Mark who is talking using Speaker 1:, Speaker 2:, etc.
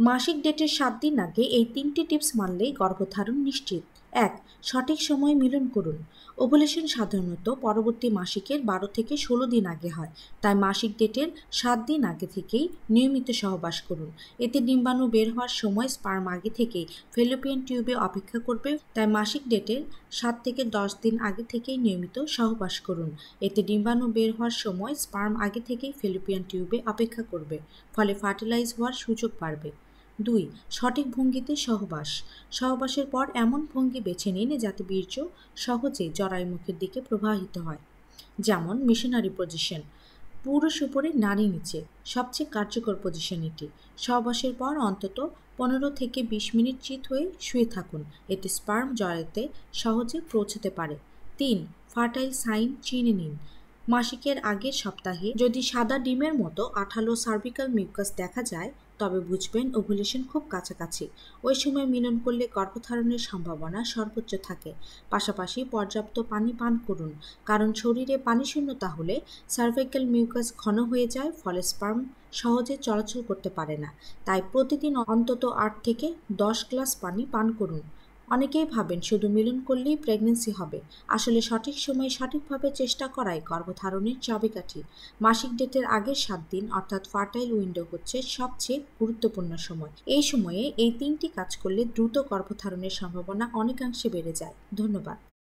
Speaker 1: মাসিক ডেটের 7 দিন আগে এই 3টি টিপস মানলেই গর্ভধারণ নিশ্চিত। 1. সঠিক সময়ে মিলন করুন। ওভুলেশন সাধারণত পরবর্তী মাসিকের 12 থেকে 16 দিন আগে হয়, তাই মাসিক ডেটের 7 দিন আগে থেকেই নিয়মিত সহবাস করুন। এতে ডিম্বাণু বের হওয়ার সময় স্পার্ম আগে থেকেই ফ্যালোপিয়ান টিউবে অপেক্ষা করবে, তাই মাসিক ডেটের 7 থেকে 10 দিন আগে থেকেই নিয়মিত সহবাস করুন। এতে ডিম্বাণু বের হওয়ার সময় স্পার্ম আগে থেকেই ফ্যালোপিয়ান টিউবে অপেক্ষা করবে, ফলে ফার্টিলাইজ হওয়ার সুযোগ বাড়বে। 2. সঠিক ভঙ্গিতে সহবাস। সহবাসের পর এমন ভঙ্গি বেছে নিন যাতে বীর্য সহজে জরায়ুমুখের দিকে প্রবাহিত হয়, যেমন মিশনারি পজিশন। পুরুষ উপরে, নারী নিচে, সবচেয়ে কার্যকর পজিশন এটি। সহবাসের পর অন্তত 15 থেকে 20 মিনিট চিত হয়ে শুয়ে থাকুন, এতে স্পার্ম জরায়ুতে সহজে পৌঁছতে পারে। 3. ফার্টাইল সাইন চিনে নিন। মাসিকের আগের সপ্তাহে যদি সাদা ডিমের মতো আঠালো সার্ভিক্যাল মিউকাস দেখা যায়, তবে বুঝবেন ওভুলেশন খুব কাছাকাছি। ওই সময় মিলন করলে গর্ভধারণের সম্ভাবনা সর্বোচ্চ থাকে। পাশাপাশি পর্যাপ্ত পানি পান করুন, কারণ শরীরে পানি শূন্যতা হলে সার্ভিক্যাল মিউকাস ঘন হয়ে যায়, ফলে স্পার্ম সহজে চলাচল করতে পারে না। তাই প্রতিদিন অন্তত 8 থেকে 10 গ্লাস পানি পান করুন। অনেকেই ভাবেন শুধু মিলন করলেই প্রেগন্যান্সি হবে। আসলে সঠিক সময়ে সঠিকভাবে চেষ্টা করাই গর্ভধারণের চাবিকাঠি। মাসিক ডেটের আগের 7 দিন অর্থাৎ ফার্টাইল উইন্ডো হচ্ছে সবচেয়ে গুরুত্বপূর্ণ সময়। এই সময়ে এই 3টি কাজ করলে দ্রুত গর্ভধারণের সম্ভাবনা অনেকাংশে বেড়ে যায়। ধন্যবাদ।